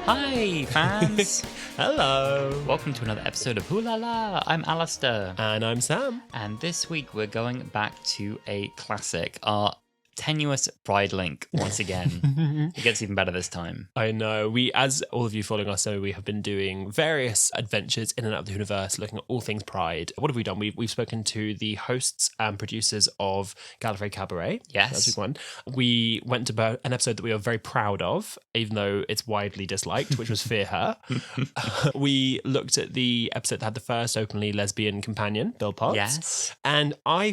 Hi, fans! Hello! Welcome to another episode of Wholala. I'm Alasdair. And I'm Sam. And this week we're going back to a classic, our tenuous Bride Link once again. It gets even better this time. I know. As all of you following us know, we have been doing various adventures in and out of the universe, looking at all things Pride. What have we done? We've spoken to the hosts and producers of Gallifrey Cabaret. Yes. That's a good one. We went to an episode that we are very proud of, even though it's widely disliked, which was Fear Her. We looked at the episode that had the first openly lesbian companion, Bill Potts. Yes. And I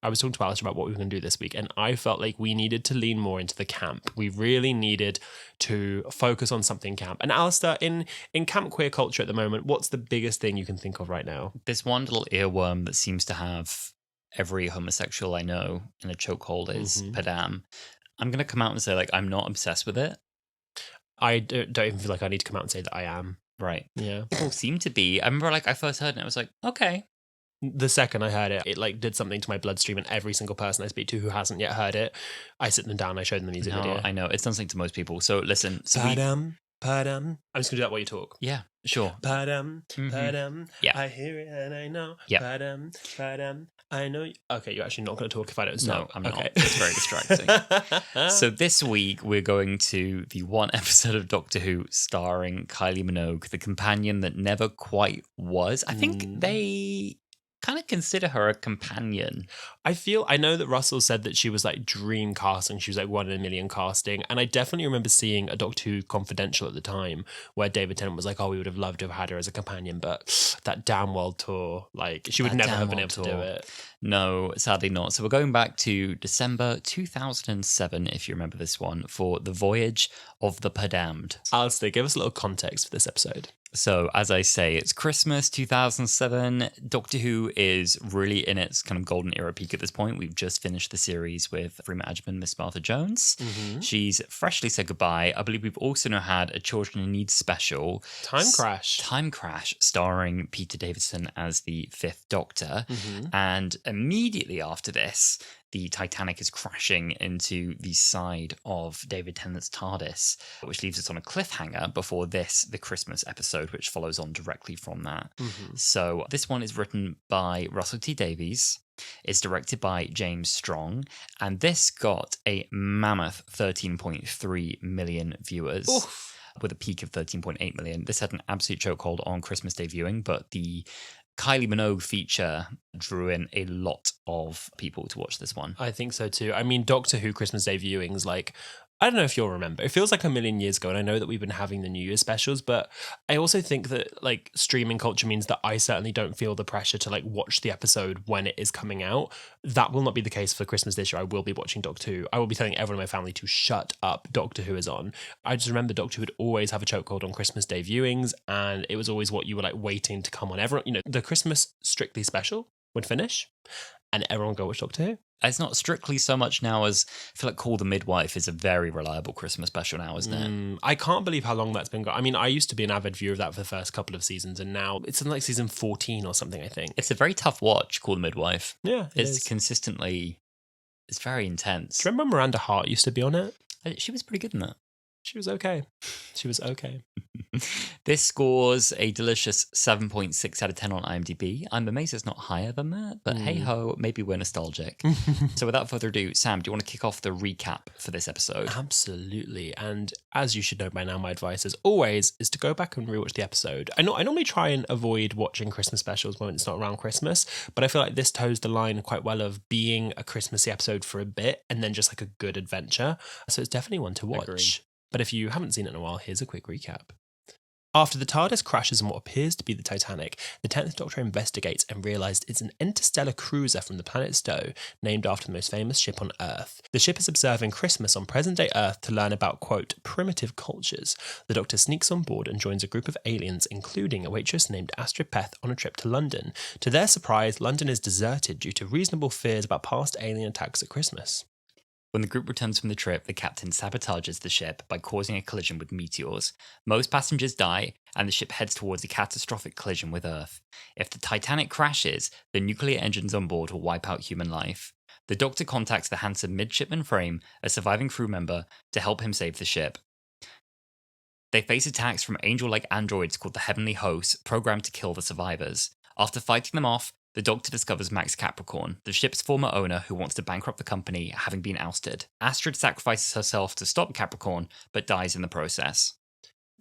was talking to Alice about what we were going to do this week, and I felt like we needed to lean more into the camp. We really needed to focus on something camp. And Alistair, in camp queer culture at the moment, what's the biggest thing you can think of right now? This one little earworm that seems to have every homosexual I know in a chokehold is Padam. I'm going to come out and say, I'm not obsessed with it. I don't even feel like I need to come out and say that I am. Right. Yeah. People seem to be. I remember, I first heard it and I was like, okay. The second I heard it, it did something to my bloodstream, and every single person I speak to who hasn't yet heard it, I sit them down, I show them the music video. I know. It's done something to most people. So listen. Padam. I'm just going to do that while you talk. Yeah, sure. Padam. Yeah. I hear it and I know. Yeah. Padam. I know. Okay, you're actually not going to talk if I don't stop. No, I'm not. Okay. It's very distracting. So this week, we're going to the one episode of Doctor Who starring Kylie Minogue, the companion that never quite was. I think they kind of consider her a companion. I know that Russell said that she was dream casting. She was 1 in a million casting. And I definitely remember seeing a Doctor Who Confidential at the time where David Tennant was like, oh, we would have loved to have had her as a companion. But that damn world tour, she would never have been able to do it. No, sadly not. So we're going back to December 2007, if you remember this one, for the Voyage of the Padamned. Alasdair, give us a little context for this episode. So, as I say, it's Christmas 2007. Doctor Who is really in its kind of golden era peak at this point. We've just finished the series with Freema Agyeman, Miss Martha Jones. She's freshly said goodbye. I believe we've also now had a Children in Need special. Time Crash, starring Peter Davison as the 5th Doctor. And immediately after this, the Titanic is crashing into the side of David Tennant's TARDIS, which leaves us on a cliffhanger before the Christmas episode, which follows on directly from that. So this one is written by Russell T Davies. It's directed by James Strong, and this got a mammoth 13.3 million viewers. Oof. With a peak of 13.8 million. This had an absolute chokehold on Christmas Day viewing, but the Kylie Minogue feature drew in a lot of people to watch this one. I think so too. I mean, Doctor Who Christmas Day viewings, I don't know if you'll remember. It feels like a million years ago, and I know that we've been having the New Year specials, but I also think that streaming culture means that I certainly don't feel the pressure to watch the episode when it is coming out. That will not be the case for Christmas this year. I will be watching Doctor Who. I will be telling everyone in my family to shut up. Doctor Who is on. I just remember Doctor Who would always have a chokehold on Christmas Day viewings, and it was always what you were waiting to come on. Everyone, the Christmas Strictly special would finish, and everyone would go watch Doctor Who. It's not strictly so much now as I feel like Call the Midwife is a very reliable Christmas special now, isn't it? I can't believe how long that's been going. I mean, I used to be an avid viewer of that for the first couple of seasons, and now it's in season 14 or something, I think. It's a very tough watch, Call the Midwife. Yeah, it's very intense. Do you remember Miranda Hart used to be on it? She was pretty good in that. She was okay. This scores a delicious 7.6 out of 10 on IMDb. I'm amazed it's not higher than that, but hey-ho, maybe we're nostalgic. So without further ado, Sam, do you want to kick off the recap for this episode? Absolutely. And as you should know by now, my advice, as always, is to go back and rewatch the episode. I normally try and avoid watching Christmas specials when it's not around Christmas, but I feel like this toes the line quite well of being a Christmassy episode for a bit and then just a good adventure. So it's definitely one to watch. Agreed. But if you haven't seen it in a while, here's a quick recap. After the TARDIS crashes on what appears to be the Titanic, the 10th Doctor investigates and realizes it's an interstellar cruiser from the planet Stowe, named after the most famous ship on Earth. The ship is observing Christmas on present-day Earth to learn about, quote, primitive cultures. The Doctor sneaks on board and joins a group of aliens, including a waitress named Astrid Peth, on a trip to London. To their surprise, London is deserted due to reasonable fears about past alien attacks at Christmas. When the group returns from the trip, the captain sabotages the ship by causing a collision with meteors. Most passengers die, and the ship heads towards a catastrophic collision with Earth. If the Titanic crashes, the nuclear engines on board will wipe out human life. The Doctor contacts the handsome midshipman Frame, a surviving crew member, to help him save the ship. They face attacks from angel-like androids called the Heavenly Host, programmed to kill the survivors. After fighting them off, the Doctor discovers Max Capricorn, the ship's former owner who wants to bankrupt the company, having been ousted. Astrid sacrifices herself to stop Capricorn, but dies in the process.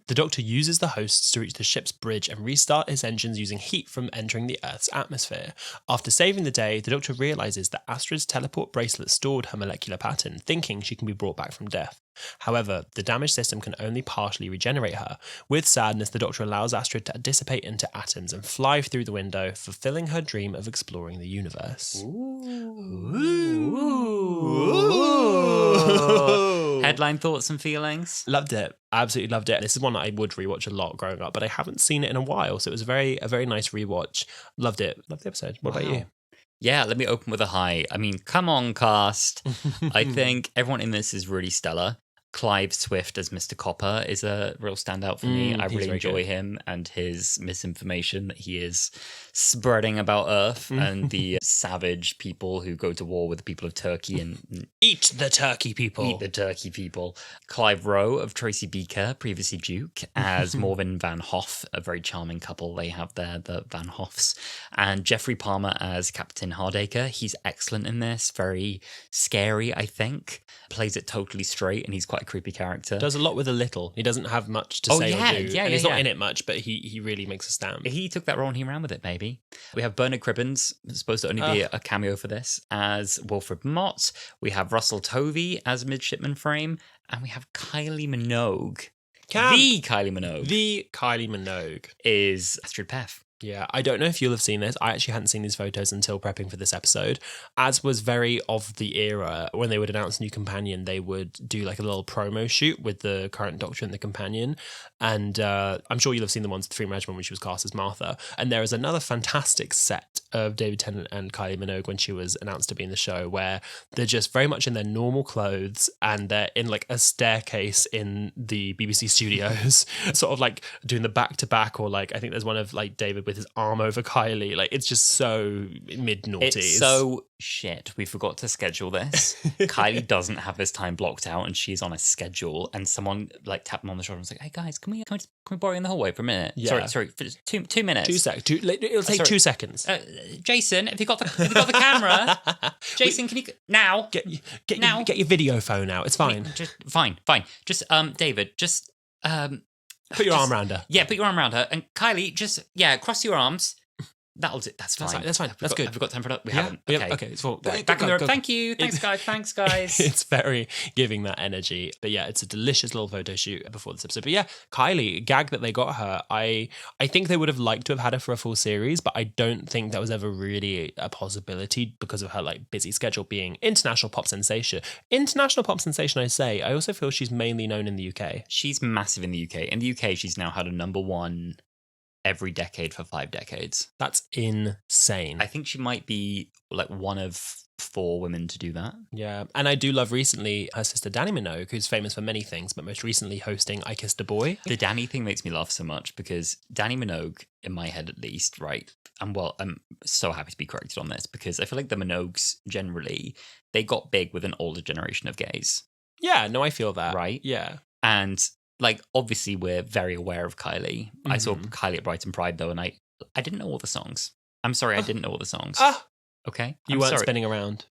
The Doctor uses the hosts to reach the ship's bridge and restart his engines using heat from entering the Earth's atmosphere. After saving the day, the Doctor realises that Astrid's teleport bracelet stored her molecular pattern, thinking she can be brought back from death. However, the damaged system can only partially regenerate her. With sadness, the Doctor allows Astrid to dissipate into atoms and fly through the window, fulfilling her dream of exploring the universe. Headline thoughts and feelings? Loved it. Absolutely loved it. This is one that I would rewatch a lot growing up, but I haven't seen it in a while, so it was a very nice rewatch. Loved it. Loved the episode. What about you? Yeah, let me open with a high. I mean, come on, cast. I think everyone in this is really stellar. Clive Swift as Mr. Copper is a real standout for me. I really enjoy him and his misinformation that he is spreading about Earth and the savage people who go to war with the people of Turkey and eat the turkey people. Eat the turkey people. Clive Rowe of Tracy Beaker, previously Duke, as Morven Van Hoff, a very charming couple they have there, the Van Hoffs. And Jeffrey Palmer as Captain Hardacre. He's excellent in this. Very scary, I think. Plays it totally straight, and he's quite a creepy character. Does a lot with a little. He doesn't have much to say or do. Yeah, and he's not in it much, but he really makes a stand. He took that role and he ran with it, baby. We have Bernard Cribbins, supposed to only be a cameo for this, as Wilfred Mott. We have Russell Tovey as Midshipman Frame, and we have Kylie Minogue. The Kylie Minogue is Astrid Peth. Yeah, I don't know if you'll have seen this. I actually hadn't seen these photos until prepping for this episode. As was very of the era, when they would announce a new companion, they would do like a little promo shoot with the current Doctor and the companion. And I'm sure you'll have seen the ones at the Free Management when she was cast as Martha. And there is another fantastic set of David Tennant and Kylie Minogue when she was announced to be in the show, where they're just very much in their normal clothes and they're in like a staircase in the BBC studios, sort of like doing the back-to-back, or like I think there's one of like David with his arm over Kylie. Like, it's just so mid-noughties. It's so shit. We forgot to schedule this. Kylie doesn't have this time blocked out and she's on a schedule, and someone like tapped them on the shoulder and was like, hey guys, can we borrow you in the hallway for a minute? Yeah. Sorry, for just 2 minutes. It'll take 2 seconds. Jason, have you got the camera? Jason, can you now? Get your video phone out. It's fine. Fine. Just David, just put your arm around her. Yeah, put your arm around her. And Kylie, just cross your arms. That'll do. That's fine. That's fine. That's good. Have we got time for that? We haven't. Okay. Okay. It's back in the room. Thank you. Thanks, guys. It's very giving that energy. But yeah, it's a delicious little photo shoot before this episode. But yeah, Kylie, gag that they got her. I think they would have liked to have had her for a full series, but I don't think that was ever really a possibility because of her like busy schedule being international pop sensation. International pop sensation, I say. I also feel she's mainly known in the UK. She's massive in the UK. In the UK, she's now had a #1 every decade for 5 decades. That's insane. I think she might be like one of 4 women to do that. Yeah, and I do love recently her sister Danny Minogue, who's famous for many things, but most recently hosting I Kissed a Boy. The Danny thing makes me laugh so much because Danny Minogue, in my head at least, right? I'm so happy to be corrected on this because I feel like the Minogues generally, they got big with an older generation of gays. Yeah, no, I feel that. Right? Yeah. And like, obviously, we're very aware of Kylie. Mm-hmm. I saw Kylie at Brighton Pride, though, and I didn't know all the songs. I'm sorry, I didn't know all the songs. Okay? You weren't spinning around.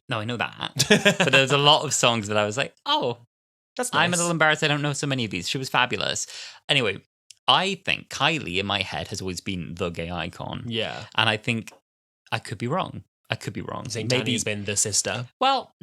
No, I know that. But there's a lot of songs that I was like, oh, that's nice. I'm a little embarrassed I don't know so many of these. She was fabulous. Anyway, I think Kylie, in my head, has always been the gay icon. Yeah. And I think I could be wrong. I think Danny's been the sister. Well...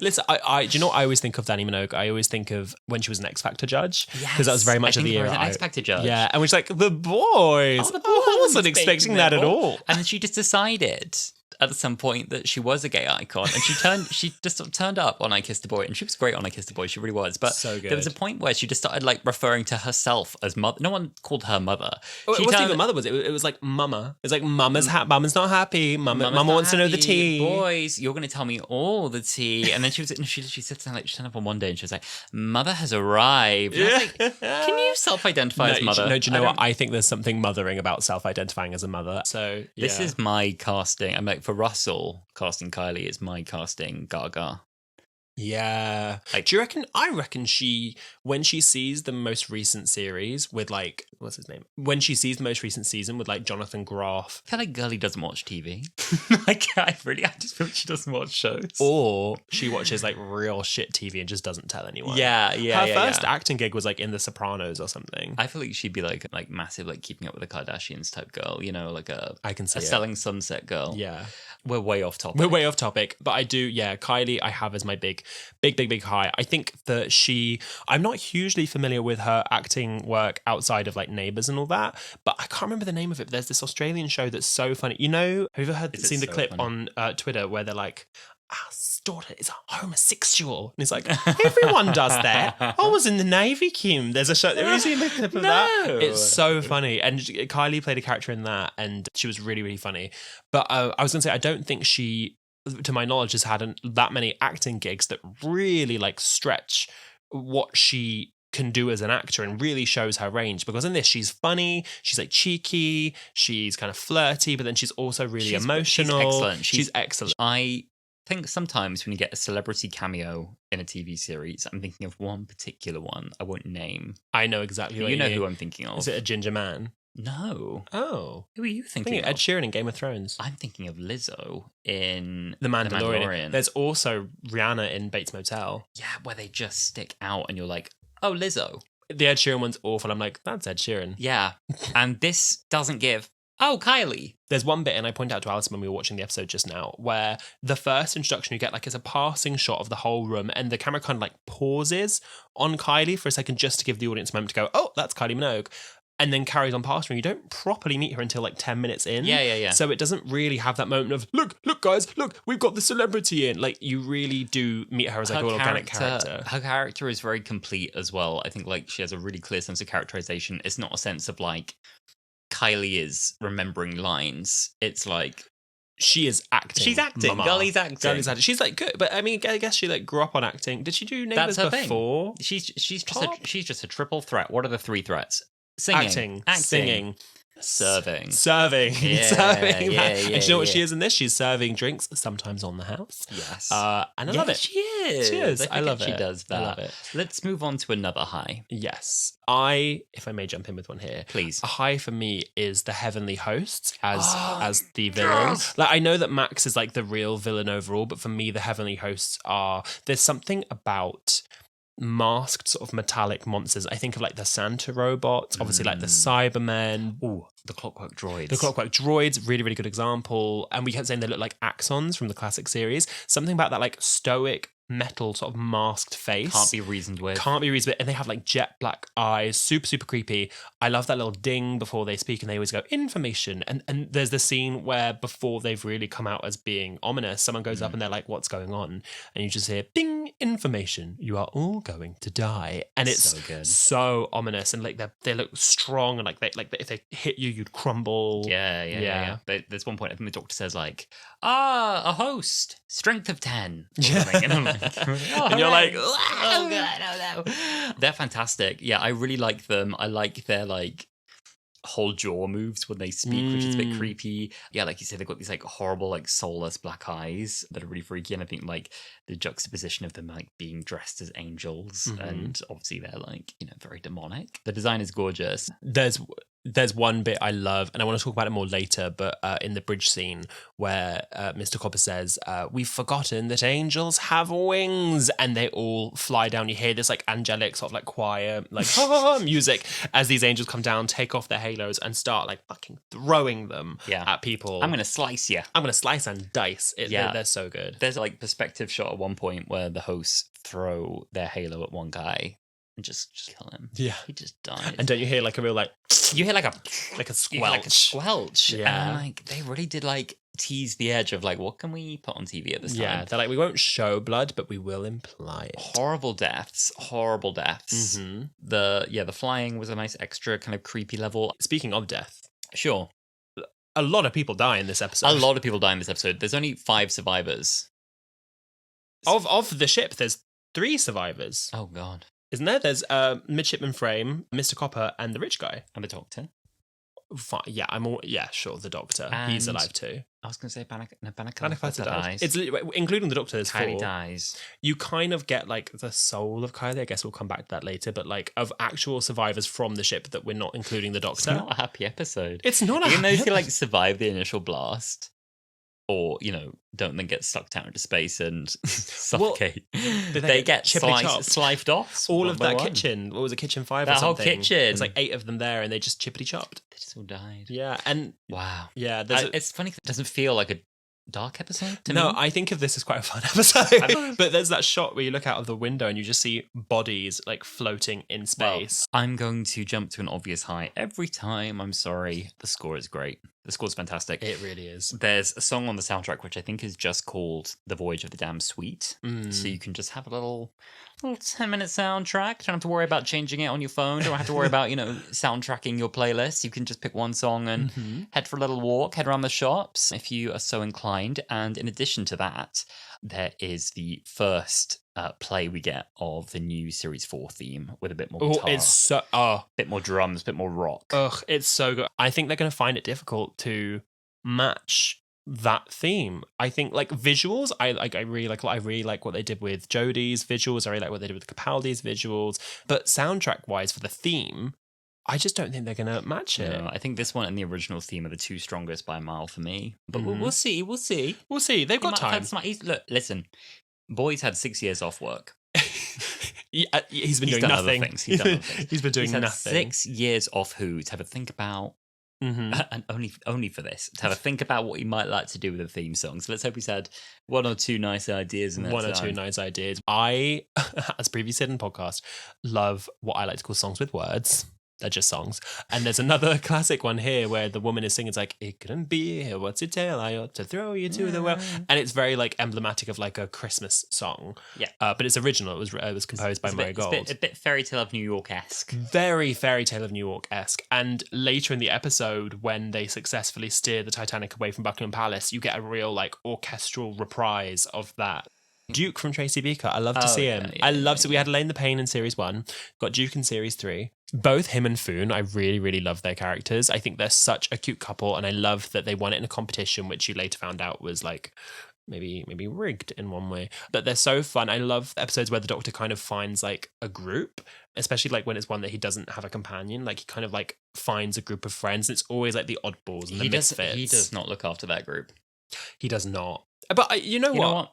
Listen, I do you know what I always think of Danny Minogue? I always think of when she was an X Factor judge, because that was very much of the era. An X Factor judge, yeah, and we's like the boys. I wasn't expecting that at all. And then she just decided at some point that she was a gay icon, and she just sort of turned up on I Kissed a Boy, and she was great on I Kissed a Boy. She really was. But so good. There was a point where she just started like referring to herself as mother. No one called her mother. Oh, it wasn't even mother, was it? It was like mama. It's like mama's not happy. Mama wants to know the tea. Boys, you're going to tell me all the tea. And then she sits down, like she turned up on one day and she was like, "Mother has arrived." And I was like, can you self-identify as mother? No, do you know what? I think there's something mothering about self-identifying as a mother. So this is my casting. I'm like, for Russell casting Kylie is my casting Gaga. Yeah. Like- Do you reckon? I reckon when she sees the most recent series with like, what's his name? When she sees the most recent season with like Jonathan Groff. I feel like Girlie doesn't watch TV. I just feel like she doesn't watch shows. Or she watches like real shit TV and just doesn't tell anyone. Yeah. Her first acting gig was like in The Sopranos or something. I feel like she'd be like massive, like Keeping Up with the Kardashians type girl, you know, like I can see a Selling Sunset girl. Yeah. We're way off topic. But I do, Kylie, I have as my big high. I think that I'm not hugely familiar with her acting work outside of like Neighbours and all that, but I can't remember the name of it. But there's this Australian show that's so funny. You know, have you ever seen the clip on Twitter where they're like, our daughter is a homosexual? And it's like, everyone does that. I was in the Navy, Kim. There's a show. Have you seen the clip of that? It's so funny. And Kylie played a character in that, and she was really, really funny. But I was going to say, I don't think she, to my knowledge, has had that many acting gigs that really like stretch what she can do as an actor and really shows her range, because in this she's funny, she's like cheeky, she's kind of flirty, but then she's also really emotional. She's excellent. I think sometimes when you get a celebrity cameo in a TV series, I'm thinking of one particular one I won't name. I know exactly what you know who I'm thinking of. Is it a ginger man? No. Oh. Who are you thinking of? Ed Sheeran in Game of Thrones. I'm thinking of Lizzo in The Mandalorian. There's also Rihanna in Bates Motel. Yeah, where they just stick out and you're like, oh, Lizzo. The Ed Sheeran one's awful. I'm like, that's Ed Sheeran. Yeah. And this doesn't give, oh, Kylie. There's one bit, and I pointed out to Alison when we were watching the episode just now, where the first introduction you get like is a passing shot of the whole room, and the camera kind of like pauses on Kylie for a second just to give the audience a moment to go, oh, that's Kylie Minogue. And then carries on past her, and you don't properly meet her until like 10 minutes in. Yeah. So it doesn't really have that moment of, look, guys, look, we've got the celebrity in. Like, you really do meet her as like an organic character. Her character is very complete as well. I think like she has a really clear sense of characterization. It's not a sense of like Kylie is remembering lines. It's like she is acting. She's acting. Girlie's acting. She's like good, but I mean, I guess she like grew up on acting. Did she do Neighbours before? She's just a triple threat. What are the three threats? Acting, singing, serving. Serving. And you know what she is in this? She's serving drinks, sometimes on the house. Yes. And I love it. She is. I love it. She does that. I love it. Let's move on to another high. Yes. If I may jump in with one here. Please. A high for me is the Heavenly Hosts as the villain. Yes! Like, I know that Max is like the real villain overall, but for me, the Heavenly Hosts there's something about masked sort of metallic monsters. I think of like the Santa robots, obviously like the Cybermen. Ooh, the Clockwork Droids. The Clockwork Droids, really, really good example. And we kept saying they look like Axons from the classic series. Something about that like stoic metal sort of masked face. Can't be reasoned with. And they have like jet black eyes, super, super creepy. I love that little ding before they speak, and they always go, information. And there's the scene where before they've really come out as being ominous, someone goes up and they're like, what's going on? And you just hear, ding, information. You are all going to die. And it's so good. So ominous. And like they look strong, and like if they hit you, you'd crumble. Yeah. There's one point I think the doctor says like, a host, strength of 10. And I'm like, and you're like, oh god, oh no. They're fantastic. Yeah, I really like them. I like their like whole jaw moves when they speak, which is a bit creepy. Yeah, like you said, they've got these like horrible, like soulless black eyes that are really freaky. And I think like the juxtaposition of them like being dressed as angels, and obviously they're like, you know, very demonic. The design is gorgeous. There's one bit I love, and I want to talk about it more later, but in the bridge scene where Mr. Copper says, we've forgotten that angels have wings, and they all fly down. You hear this like angelic sort of like choir, like music as these angels come down, take off their halos and start like fucking throwing them at people. I'm going to slice you. I'm going to slice and dice. They're so good. There's a like perspective shot at one point where the hosts throw their halo at one guy and just kill him. Yeah. He just dies. And don't you hear like a real like... You hear like a squelch. Like a squelch. Yeah. And like they really did like tease the edge of like, what can we put on TV at this time? Yeah, they're like, we won't show blood, but we will imply it. Horrible deaths. Mm-hmm. The flying was a nice extra kind of creepy level. Speaking of death. Sure. A lot of people die in this episode. A lot of people die in this episode. There's only 5 survivors. Of the ship, there's 3 survivors. Oh, God. Isn't there? There's Midshipman Frame, Mr. Copper, and the rich guy. And the doctor. Fine. Yeah, sure. The Doctor, he's And alive too. I was going to say Danica Danica dies. It's including the Doctor. There's Kylie 4. dies. You kind of get like the soul of Kylie. I guess we'll come back to that later. But like of actual survivors from the ship that we're not including the Doctor. It's not a happy episode. It's not. Even though they like survive the initial blast, or don't then get sucked out into space and suffocate. They get sliced off. All of that kitchen. What was it, kitchen 5 or something? That whole kitchen. There's like 8 of them there, and they just chippity chopped. They just all died. Yeah, and wow. Yeah, it's funny. It doesn't feel like a dark episode to me. No, I think of this as quite a fun episode. But there's that shot where you look out of the window and you just see bodies like floating in space. Well, I'm going to jump to an obvious high every time. I'm sorry. The score is great. The score's fantastic. It really is. There's a song on the soundtrack which I think is just called The Voyage of the Damned Sweet. So you can just have a little 10-minute soundtrack. Don't have to worry about changing it on your phone. Don't have to worry about, soundtracking your playlist. You can just pick one song and head for a little walk, head around the shops if you are so inclined. And in addition to that, there is the first play we get of the new Series 4 theme with a bit more guitar. It's so... bit more drums, bit more rock. It's so good. I think they're going to find it difficult to match that theme. I think like visuals, I really like what they did with Jodie's visuals. I really like what they did with Capaldi's visuals. But soundtrack wise for the theme, I just don't think they're going to match it. No, I think this one and the original theme are the two strongest by a mile for me. But we'll see. We'll see. They've got time. Look, listen. Boy's had 6 years off work. He's been doing nothing. He's done other things. He's been doing had nothing. 6 years off who to have a think about, and only for this, to have a think about what he might like to do with a theme song. So let's hope he's had 1 or 2 nice ideas in that One or two nice ideas. I, as previously said in the podcast, love what I like to call songs with words. They're just songs. And there's another classic one here where the woman is singing, it's like, it couldn't be here, what's your tale? I ought to throw you to the well. And it's very like emblematic of like a Christmas song. Yeah. But it's original. It was composed by Murray Gold. It's a bit Fairy Tale of New York-esque. Very Fairy Tale of New York-esque. And later in the episode, when they successfully steer the Titanic away from Buckingham Palace, you get a real like orchestral reprise of that. Duke from Tracy Beaker. I love to see him. I love it. We had Elaine the Pain in Series 1, got Duke in Series 3. Both him and Foon, I really, really love their characters. I think they're such a cute couple, and I love that they won it in a competition, which you later found out was like maybe rigged in one way. But they're so fun. I love episodes where the Doctor kind of finds like a group, especially like when it's one that he doesn't have a companion. Like he kind of like finds a group of friends. And it's always like the oddballs and the misfits. He does not look after that group. He does not. But you know what?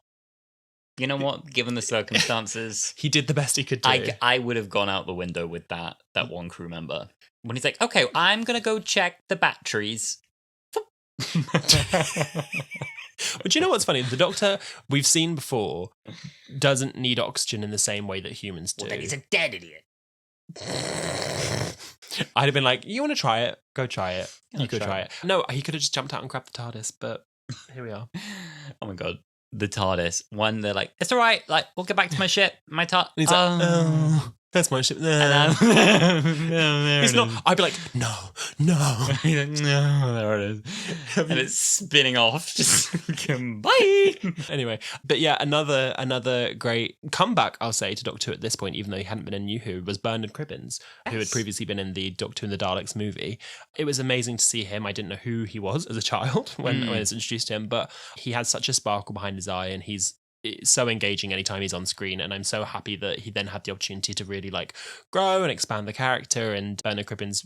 You know what? Given the circumstances, he did the best he could do. I would have gone out the window with that one crew member when he's like, "Okay, I'm gonna go check the batteries." But you know what's funny? The Doctor we've seen before doesn't need oxygen in the same way that humans do. Well, then he's a dead idiot. I'd have been like, "You want to try it? Go try it. You go try it." No, he could have just jumped out and grabbed the TARDIS, but here we are. Oh my god. The TARDIS. When they're like, it's all right, like, we'll get back to my ship, my TARDIS. He's like, oh, that's my ship. No, it's not. I'd be like, no. He's like, no, there it is. And it's spinning off. Just, bye. Anyway, but yeah, another great comeback, I'll say, to Doctor Who at this point, even though he hadn't been in New Who, was Bernard Cribbins, who had previously been in the Doctor Who and the Daleks movie. It was amazing to see him. I didn't know who he was as a child when I was introduced to him, but he had such a sparkle behind his eye, and he's so engaging anytime he's on screen, and I'm so happy that he then had the opportunity to really like grow and expand the character. And Bernard Cribbins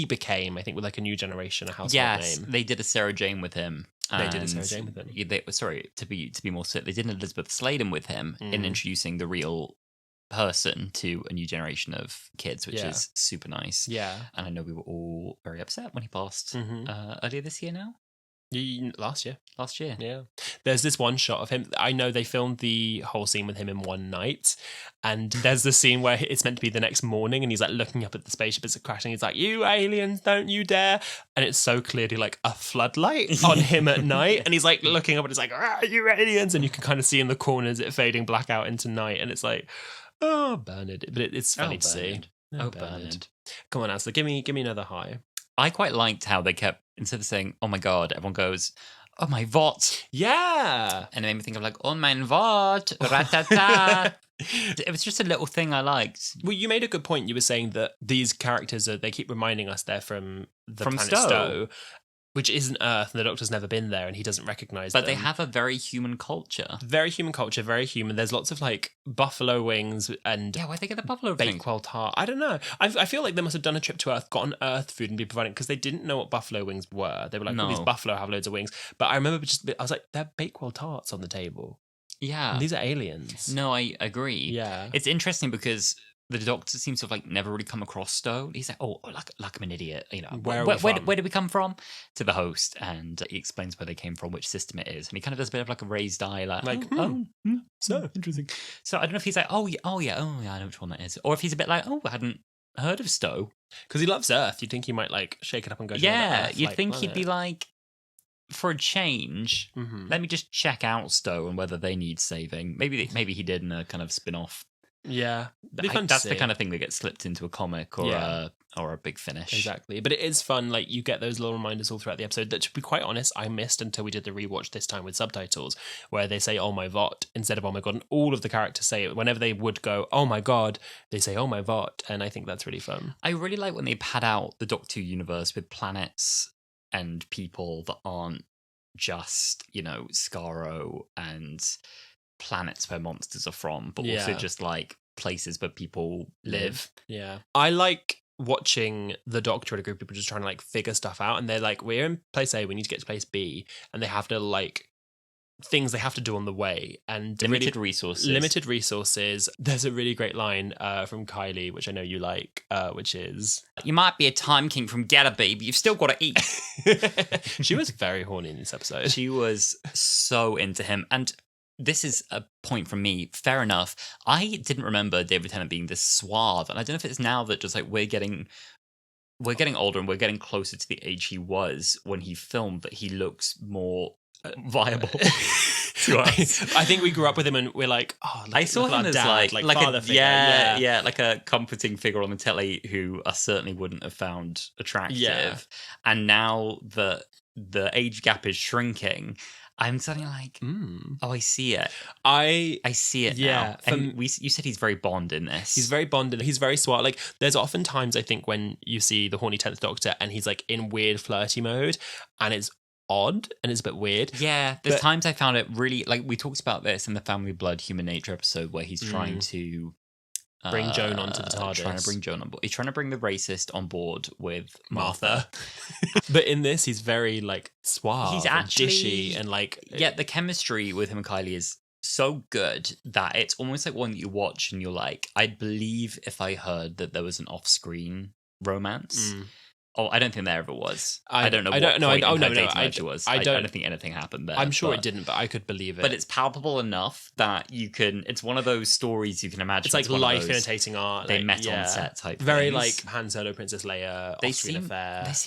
became, I think, with like a new generation, a household name. They did a Sarah Jane with him. They did a Sarah Jane with him. To be more certain, they did an Elizabeth Sladen with him in introducing the real person to a new generation of kids, which is super nice. Yeah, and I know we were all very upset when he passed earlier this year. Last year. Yeah. There's this one shot of him. I know they filmed the whole scene with him in one night, and there's the scene where it's meant to be the next morning, and he's like looking up at the spaceship as it's crashing. He's like, "You aliens, don't you dare!" And it's so clearly like a floodlight on him at night, and he's like looking up, and it's like, "Ah, you aliens!" And you can kind of see in the corners it fading black out into night, and it's like, oh, Bernard. But it's funny to see. Bernard. Come on, Astrid, give me another high. I quite liked how they kept, instead of saying, "Oh my god," everyone goes, oh my vot. Yeah. And it made me think of like, oh mein vot, ratata. It was just a little thing I liked. Well, you made a good point. You were saying that these characters, they keep reminding us they're from the planet Stowe, which isn't Earth, and the Doctor's never been there, and he doesn't recognise them. But they have a very human culture. Very human culture, very human. There's lots of like buffalo wings and where'd they get the buffalo bakewell tart? I don't know. I feel like they must have done a trip to Earth, gotten Earth food, and be providing because they didn't know what buffalo wings were. They were like, No. oh, these buffalo have loads of wings. But I remember I was like, they're bakewell tarts on the table. Yeah. And these are aliens. No, I agree. Yeah. It's interesting because the Doctor seems to have like never really come across Stowe. He's like, oh, like I'm an idiot. You know, where did we come from? To the host, and he explains where they came from, which system it is, and he kind of does a bit of like a raised eye, like so interesting. So I don't know if he's like, oh yeah, I know which one that is, or if he's a bit like, oh, I hadn't heard of Stowe because he loves Earth. You'd think he might like shake it up and go. Yeah, Earth, you'd think he'd be like, for a change, let me just check out Stowe and whether they need saving. Maybe he did in a kind of spin-off. Yeah, that's the kind of thing that gets slipped into a comic or a Big Finish. Exactly, but it is fun. Like you get those little reminders all throughout the episode that, to be quite honest, I missed until we did the rewatch this time with subtitles, where they say "Oh my vot" instead of "Oh my god," and all of the characters say it whenever they would go "Oh my god," they say "Oh my vot," and I think that's really fun. I really like when they pad out the Doctor Who universe with planets and people that aren't just, you know, Skaro and planets where monsters are from, but also just like places where people live. Yeah. I like watching the Doctor and a group of people just trying to like figure stuff out, and they're like, we're in place A, we need to get to place B, and they have to like things they have to do on the way, and limited resources. There's a really great line from Kylie, which I know you like, which is, you might be a time king from Gallopy, but you've still got to eat. She was very horny in this episode. She was so into him, and this is a point from me. Fair enough. I didn't remember David Tennant being this suave, and I don't know if it's now that just like we're getting older and we're getting closer to the age he was when he filmed, that he looks more viable to us. I think we grew up with him and we're like, oh, I saw him as dad, like father figure. Yeah, like a comforting figure on the telly who I certainly wouldn't have found attractive. Yeah. And now that the age gap is shrinking, I'm suddenly like, oh, I see it. I see it now. And you said he's very Bond in this. He's very Bond and he's very smart. Like, there's often times, I think, when you see the horny 10th Doctor and he's like in weird flirty mode, and it's odd and it's a bit weird. Yeah, there's times I found it really, like we talked about this in the Family Blood Human Nature episode where he's trying to bring Joan onto the TARDIS. Trying to bring Joan on board. He's trying to bring the racist on board with Martha. But in this, he's very like suave. He's actually and dishy and like. Yeah, the chemistry with him and Kylie is so good that it's almost like one that you watch and you're like, I'd believe if I heard that there was an off-screen romance. Oh, I don't think there ever was. I don't know. I don't know. I don't think anything happened there. I'm sure it didn't, but I could believe it. But it's palpable enough that you can. It's one of those stories you can imagine. It's like life imitating art. They met on set type. Very things. Like Han Solo, Princess Leia. They seem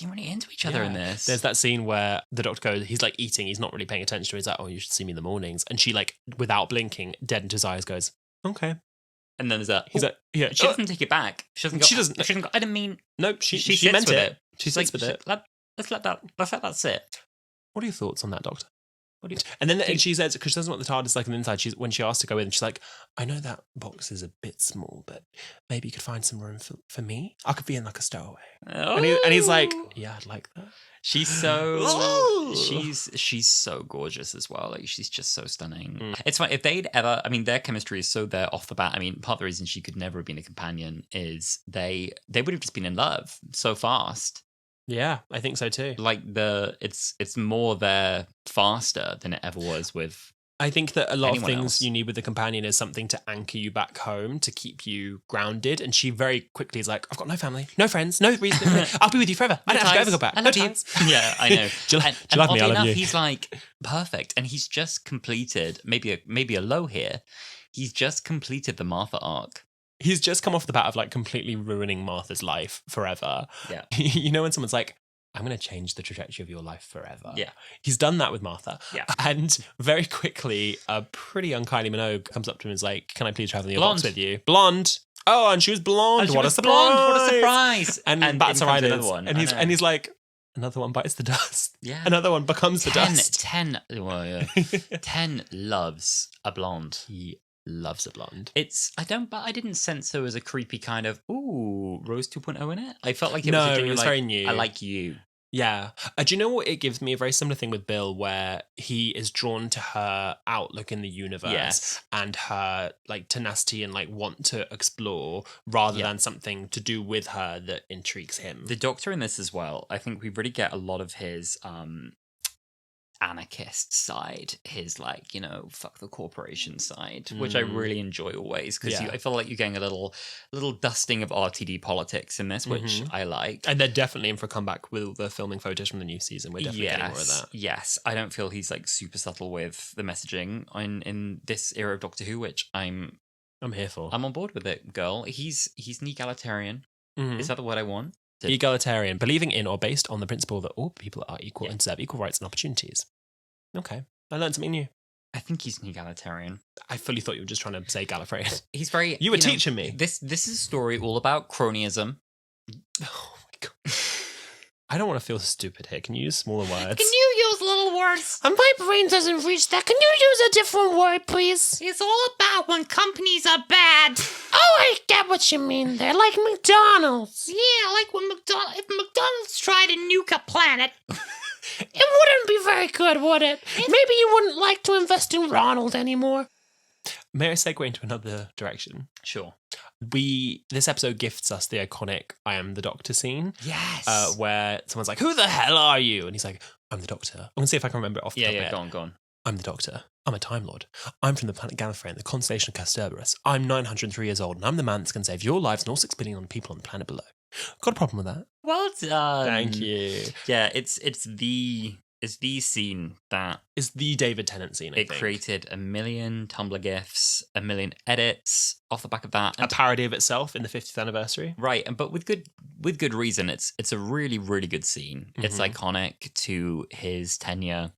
really into each other in this. There's that scene where the Doctor goes. He's like eating. He's not really paying attention to it. He's like, "Oh, you should see me in the mornings." And she like, without blinking, dead into his eyes, goes, "Okay." And then there's that. He's like, yeah. She doesn't take it back. She doesn't. She doesn't. I didn't mean. No, she meant it. She sits with it. Let's let that sit. What are your thoughts on that, Doctor? And then she says, because she doesn't know what the TARDIS is like on the inside, when she asked to go in, she's like, I know that box is a bit small, but maybe you could find some room for me. I could be in like a stowaway. Oh. And he's like, yeah, I'd like that. She's so she's so gorgeous as well. Like she's just so stunning. It's fine if they'd ever. I mean, their chemistry is so there off the bat. I mean, part of the reason she could never have been a companion is they would have just been in love so fast. Yeah, I think so too. Like it's more there faster than it ever was with. I think that a lot of things you need with a companion is something to anchor you back home, to keep you grounded. And she very quickly is like, I've got no family, no friends, no reason. I'll be with you forever. I don't have to ever go back. I love you. Yeah, I know. Do you love me? I love you. He's like perfect. And he's just completed, maybe a low here. He's just completed the Martha arc. He's just come off the bat of like completely ruining Martha's life forever. Yeah. You know, when someone's like, I'm going to change the trajectory of your life forever. Yeah. He's done that with Martha. Yeah. And very quickly, a pretty young Kylie Minogue comes up to him and is like, can I please travel in your box with you? Blonde. Oh, and she was blonde. What a surprise. What a surprise. And bats her eyelids. And he's like, Another one bites the dust. Yeah. Another one becomes the dust. 10 loves a blonde. He loves a blonde. But I didn't sense there was a creepy kind of, ooh, Rose 2.0 in it. I felt like it No, was a it genuine, was like, very new. I like you. Yeah. Do you know what it gives me? A very similar thing with Bill, where he is drawn to her outlook in the universe and her like tenacity and like want to explore rather than something to do with her that intrigues him. The Doctor in this as well, I think we really get a lot of his anarchist side, his like, fuck the corporation side, which I really enjoy always, because I feel like you're getting a little dusting of RTD politics in this, which I like. And they're definitely in for a comeback with the filming photos from the new season. We're definitely getting more of that. Yes, I don't feel he's like super subtle with the messaging in this era of Doctor Who, which I'm here for. I'm on board with it, girl. He's an egalitarian. Is that the word I want? Egalitarian, believing in or based on the principle that all people are equal and deserve equal rights and opportunities. Okay, I learned something new. I think he's an egalitarian. I fully thought you were just trying to say Gallifreyan. He's very... You were teaching me. This is a story all about cronyism. Oh my God. I don't want to feel stupid here. Can you use smaller words? Can you use little words? And my brain doesn't reach that. Can you use a different word, please? It's all about when companies are bad. Oh, I get what you mean. They're like McDonald's. Yeah, like when if McDonald's tried to nuke a planet... It wouldn't be very good, would it? Maybe you wouldn't like to invest in Ronald anymore. May I segue into another direction? Sure. This episode gifts us the iconic I am the Doctor scene. Yes. Where someone's like, who the hell are you? And he's like, I'm the Doctor. I'm going to see if I can remember it off the top of my head. Go on. I'm the Doctor. I'm a Time Lord. I'm from the planet Gallifrey, the constellation of Kasterborous. I'm 903 years old, and I'm the man that's going to save your lives and all 6 billion people on the planet below. Got a problem with that? Well done. Thank you. Yeah, it's the scene that is the David Tennant scene. I think created a million Tumblr gifs, a million edits off the back of that, a parody of itself in the 50th anniversary. Right, but with good reason. It's a really, really good scene. It's iconic to his tenure.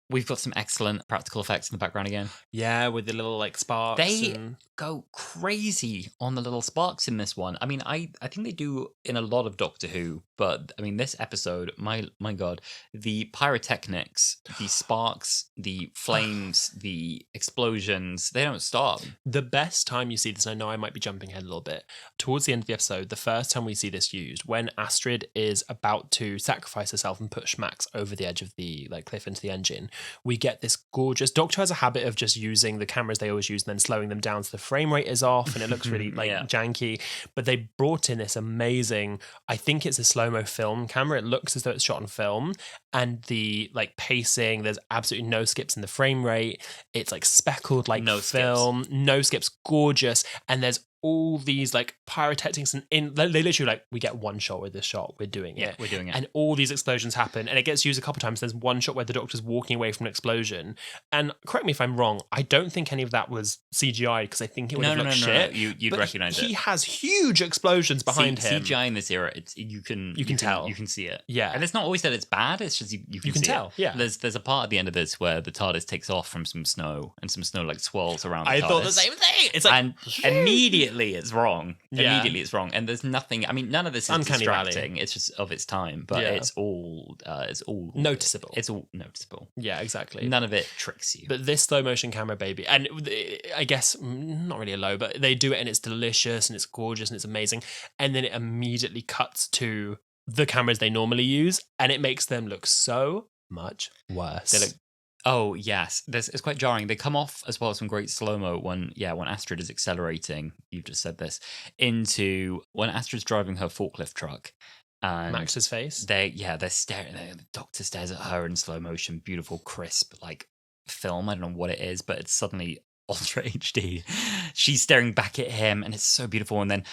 We've got some excellent practical effects in the background again. Yeah, with the little like sparks. They go crazy on the little sparks in this one. I mean, I think they do in a lot of Doctor Who, but I mean, this episode, my God, the pyrotechnics, the sparks, the flames, the explosions, they don't stop. The best time you see this, and I know I might be jumping ahead a little bit, towards the end of the episode, the first time we see this used, when Astrid is about to sacrifice herself and push Max over the edge of the like cliff into the engine, we get this gorgeous... Doctor has a habit of just using the cameras they always use and then slowing them down so the frame rate is off and it looks really like janky. But they brought in this amazing... I think it's a slow-mo film camera. It looks as though it's shot on film. And the like pacing, there's absolutely no skips in the frame rate. It's like speckled like film. No skips. Gorgeous. And there's all these like pyrotechnics and they literally like, we get one shot with this shot, we're doing it. And all these explosions happen and it gets used a couple of times. There's one shot where the Doctor's walking away from an explosion, and correct me if I'm wrong, I don't think any of that was CGI because I think it would have looked shit. No. You'd recognize it. He has huge explosions behind him. CGI in this era, you can tell. You can see it. Yeah. And it's not always that it's bad, it's just you can see tell. It. Yeah. There's a part at the end of this where the TARDIS takes off from some snow and some snow like swirls around the TARDIS. I thought the same thing. It's like, and immediately it's wrong. Immediately it's wrong, and there's nothing. I mean, none of this is Uncanny distracting. Valley. It's just of its time, but it's all noticeable. It's all noticeable. Yeah, exactly. None of it tricks you. But this slow motion camera, baby, and I guess not really a low, but they do it, and it's delicious, and it's gorgeous, and it's amazing, and then it immediately cuts to the cameras they normally use, and it makes them look so much worse. They look. Oh yes, it's quite jarring. They come off as well some great slow mo when Astrid is accelerating. You've just said this into when Astrid's driving her forklift truck. And Max's face. They're staring. The Doctor stares at her in slow motion, beautiful, crisp, like film. I don't know what it is, but it's suddenly Ultra HD. She's staring back at him, and it's so beautiful. And then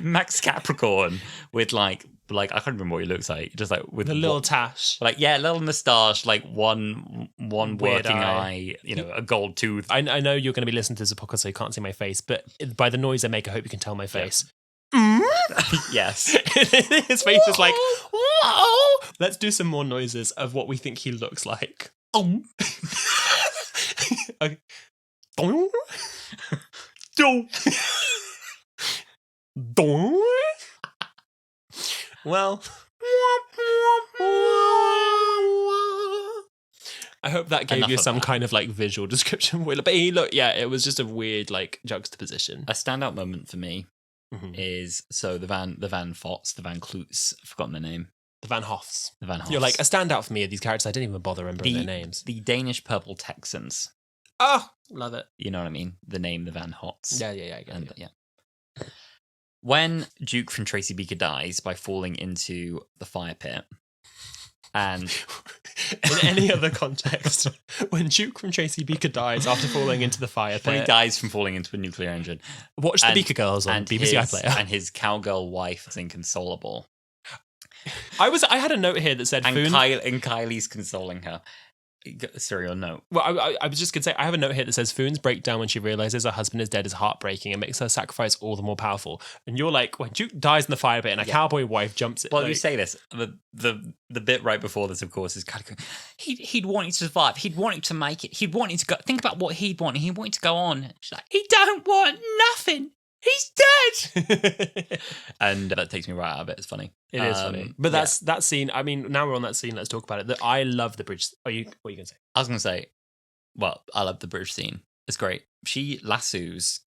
Max Capricorn with like I can't remember what he looks like, just like with the little tash, like little moustache, like one working eye, a gold tooth. I know you're going to be listening to this podcast, so you can't see my face, but by the noise I make, I hope you can tell my face. Yes. His face is like, whoa! Let's do some more noises of what we think he looks like. Okay. Well, I hope that gave Enough you of some that. kind of like visual description. But it was just a weird like juxtaposition. A standout moment for me Mhm. is the Van Vots, the Van Kloots, I've forgotten their name. The Van Hoffs. The Van Hoffs. You're like, a standout for me are these characters. I didn't even bother remembering their names. The Danish Purple Texans. Oh, love it. You know what I mean? The name, the Van Hots. Yeah, I get it. Yeah. When Duke from Tracy Beaker dies by falling into the fire pit, and in any other context, when Duke from Tracy Beaker dies after falling into the fire pit, when he dies from falling into a nuclear engine, watch the Beaker Girls on BBC iPlayer. And his cowgirl wife is inconsolable. I had a note here that said And Foon. Kylie's consoling her. Sorry, or no? Well, I was just going to say, I have a note here that says Foon's breakdown when she realizes her husband is dead is heartbreaking and makes her sacrifice all the more powerful. And you're like, when Duke dies in the fire pit and a cowboy wife jumps it. Well, you say this. The bit right before this, of course, is kind of he'd want you to survive. He'd want you to make it. He'd want you to go. Think about what he'd want. He'd want you to go on. She's like, he don't want nothing. He's dead. And that takes me right out of it. It's funny. It is funny. But that scene, I mean, now we're on that scene, let's talk about it. I love the bridge. What are you going to say? I was going to say, well, I love the bridge scene. It's great. She lassos.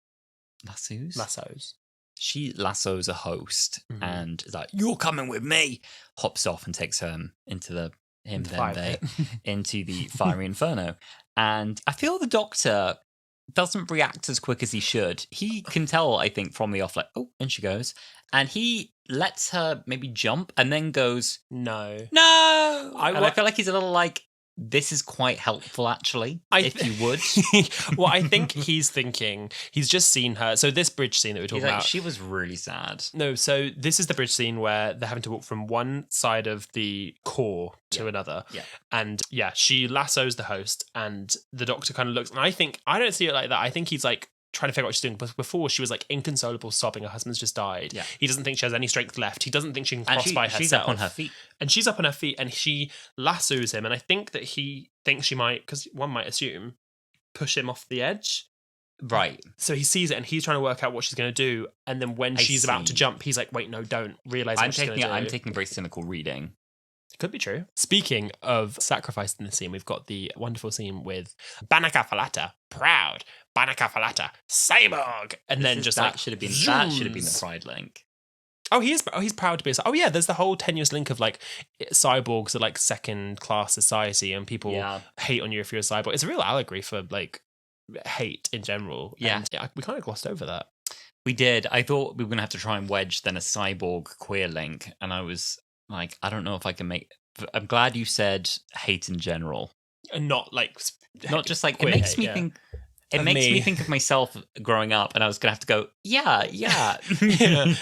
She lassos a host and is like, you're coming with me. Hops off and takes her into the fiery inferno. And I feel the Doctor doesn't react as quick as he should. He can tell, I think, from the off, like, oh, and she goes. And he lets her maybe jump and then goes, no. I feel like he's a little like, this is quite helpful, actually, if you would. Well, I think he's thinking, he's just seen her. So this bridge scene that we're talking about. She was really sad. No, so this is the bridge scene where they're having to walk from one side of the core to another. Yeah. And she lassos the host and the Doctor kind of looks, and I don't see it like that. I think he's like trying to figure out what she's doing. But before, she was like inconsolable, sobbing. Her husband's just died. Yeah. He doesn't think she has any strength left. He doesn't think she can cross by herself. She's up on her feet. And she's up on her feet and she lassos him. And I think that he thinks she might, because one might assume, push him off the edge. Right. So he sees it and he's trying to work out what she's going to do. And then when she's about to jump, he's like, wait, no, don't. Realize what she's going to do. I'm taking a very cynical reading. Could be true. Speaking of sacrifice in the scene, we've got the wonderful scene with Banaka Falata, proud, Banaka Falata, Cyborg, and then just that should have been the Pride link. Oh, he's proud to be oh yeah, there's the whole tenuous link of like cyborgs are like second class society and people hate on you if you're a cyborg. It's a real allegory for like hate in general. Yeah. And we kind of glossed over that. We did. I thought we were gonna have to try and wedge then a cyborg queer link, and I was like, I don't know if I can make. I'm glad you said hate in general, and not just like it makes me think. It makes me think of myself growing up, and I was gonna have to go, yeah.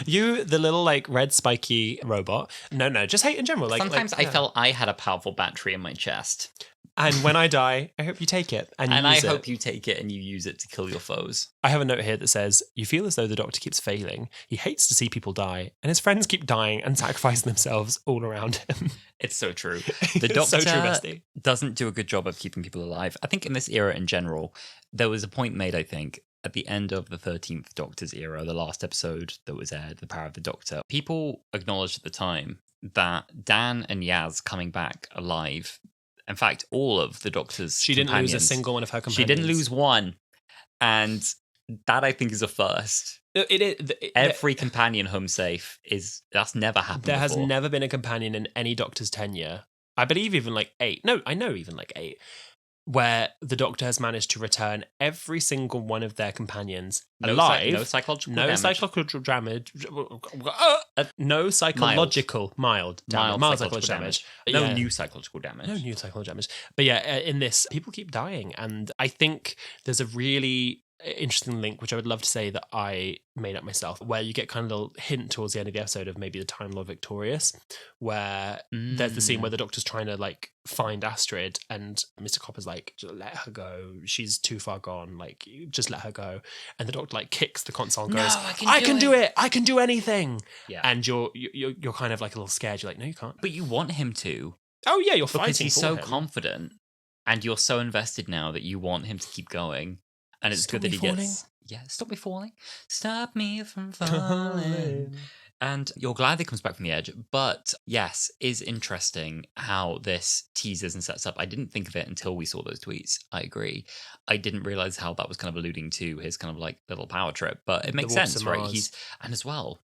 You, the little like red spiky robot. No, just hate in general. Like sometimes I felt I had a powerful battery in my chest. And when I die, I hope you take it. And I hope you take it and you use it to kill your foes. I have a note here that says, you feel as though the Doctor keeps failing. He hates to see people die, and his friends keep dying and sacrificing themselves all around him. It's so true. The Doctor doesn't do a good job of keeping people alive. I think in this era in general, there was a point made, I think, at the end of the 13th Doctor's era, the last episode that was aired, The Power of the Doctor. People acknowledged at the time that Dan and Yaz coming back alive, in fact, all of the Doctor's She didn't lose a single one of her companions. She didn't lose one. And that, I think, is a first. Every companion home safe that's never happened before. Has never been a companion in any Doctor's tenure. I believe even like 8. No, I know even like 8. Where the Doctor has managed to return every single one of their companions alive. No psychological damage. No psychological mild psychological damage. No new psychological damage. No new psychological damage. But yeah, in this, people keep dying. And I think there's a really interesting link, which I would love to say that I made up myself, where you get kind of a little hint towards the end of the episode of maybe the Time Lord Victorious, where there's the scene where the Doctor's trying to like find Astrid and Mr. Copper's like, just let her go, she's too far gone, like just let her go, and the Doctor like kicks the console and goes, I can do it, I can do anything. Yeah. And you're kind of like a little scared, you're like, no you can't, but you want him to. Oh yeah, you're fighting because he's so him. confident and you're so invested now that you want him to keep going. And it's good that he gets... Yeah, stop me falling. Stop me from falling. And you're glad he comes back from the edge. But yes, is interesting how this teases and sets up. I didn't think of it until we saw those tweets. I agree. I didn't realize how that was kind of alluding to his kind of like little power trip. But it makes sense, right? And as well,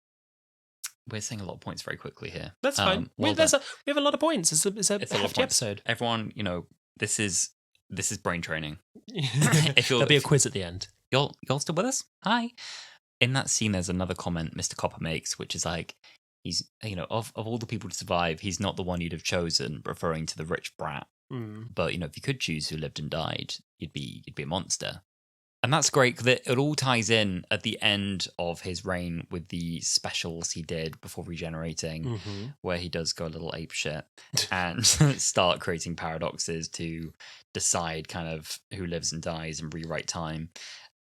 we're saying a lot of points very quickly here. That's fine. We have a lot of points. It's a hefty episode. Everyone, this is brain training. There'll be a quiz at the end. Y'all still with us? Hi. In that scene, there's another comment Mr. Copper makes, which is like, he's, of all the people to survive, he's not the one you'd have chosen, referring to the rich brat. But, if you could choose who lived and died, you'd be a monster. And that's great because it all ties in at the end of his reign with the specials he did before regenerating, where he does go a little apeshit and start creating paradoxes to decide kind of who lives and dies and rewrite time.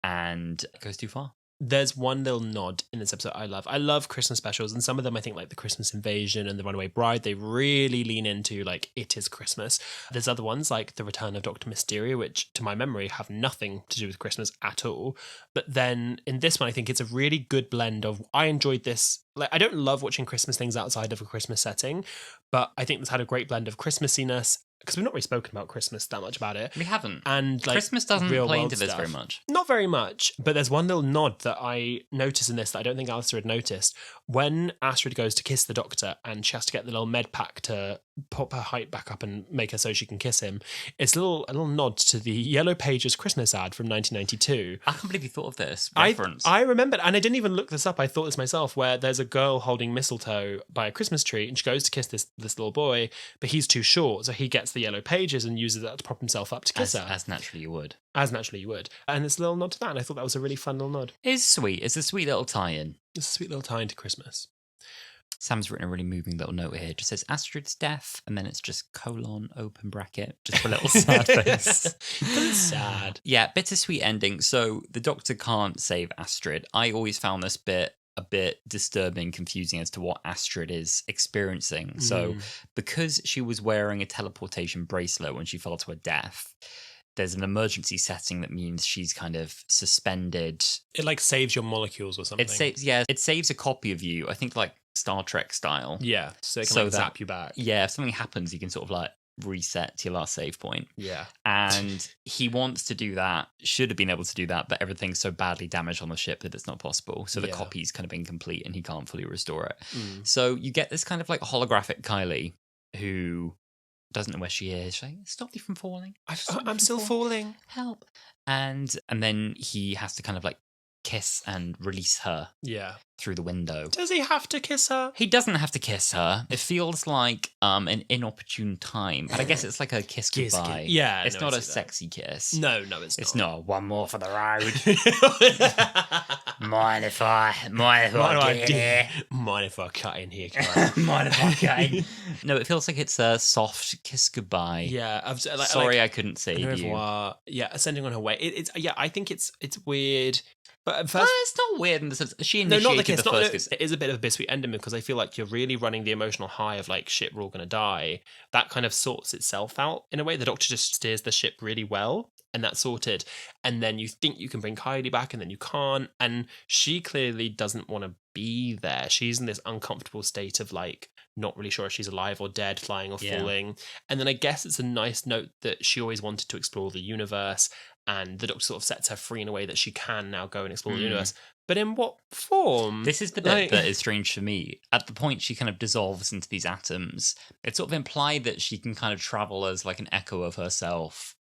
And it goes too far. There's one little nod in this episode I love. I love Christmas specials, and some of them I think like the Christmas Invasion and the Runaway Bride, they really lean into like it is Christmas. There's other ones like the Return of Dr. Mysterio, which to my memory have nothing to do with Christmas at all. But then in this one, I think it's a really good blend of, I enjoyed this. Like, I don't love watching Christmas things outside of a Christmas setting, but I think this had a great blend of Christmassiness, because we've not really spoken about Christmas that much about it. We haven't. And like Christmas doesn't play into this very much. Not very much. But there's one little nod that I noticed in this that I don't think Alasdair had noticed. When Astrid goes to kiss the doctor and she has to get the little med pack to pop her height back up and make her so she can kiss him, it's a little nod to the Yellow Pages Christmas ad from 1992. I can't believe you thought of this reference. I remembered, and I didn't even look this up. I thought this myself, where there's a girl holding mistletoe by a Christmas tree and she goes to kiss this little boy, but he's too short, so he gets the Yellow Pages and uses that to prop himself up to kiss her. As naturally you would. As naturally you would. And it's a little nod to that, and I thought that was a really fun little nod. It's sweet. It's a sweet little tie-in. It's a sweet little tie-in to Christmas. Sam's written a really moving little note here. It just says Astrid's death, and then it's just colon open bracket, just for a little sad face. It's sad. Yeah, bittersweet ending. So the doctor can't save Astrid. I always found this bit a bit disturbing, confusing as to what Astrid is experiencing. So because she was wearing a teleportation bracelet when she fell to her death, there's an emergency setting that means she's kind of suspended. It like saves your molecules or something. It saves a copy of you, I think like Star Trek style. Yeah, so it can zap you back. Yeah, if something happens, you can sort of like reset to your last save point. Yeah. And he wants to do that, should have been able to do that, but everything's so badly damaged on the ship that it's not possible. So the copy's kind of incomplete and he can't fully restore it. So you get this kind of like holographic Kylie who doesn't know where she is. She's like, stop me from falling. I'm still falling. Help. And then he has to kind of like kiss and release her through the window. Does he have to kiss her? He doesn't have to kiss her. It feels like an inopportune time, but I guess it's like a kiss goodbye. Yeah, it's not a sexy kiss. No, it's not. It's not one more for the road. Mind if I cut in here? Mind if I cut in? No, it feels like it's a soft kiss goodbye. Yeah, sorry I couldn't save you. Yeah, sending on her way. It's I think it's weird. But at first, it's not weird in the sense she initiated the first kiss. It is a bit of a bittersweet ending because I feel like you're really running the emotional high of like, shit, we're all going to die. That kind of sorts itself out in a way. The doctor just steers the ship really well, and that's sorted. And then you think you can bring Kylie back, and then you can't. And she clearly doesn't want to be there. She's in this uncomfortable state of like, not really sure if she's alive or dead, flying or falling. And then I guess it's a nice note that she always wanted to explore the universe, and the doctor sort of sets her free in a way that she can now go and explore the universe. But in what form? This is the bit that is strange for me. At the point she kind of dissolves into these atoms, it's sort of implied that she can kind of travel as like an echo of herself,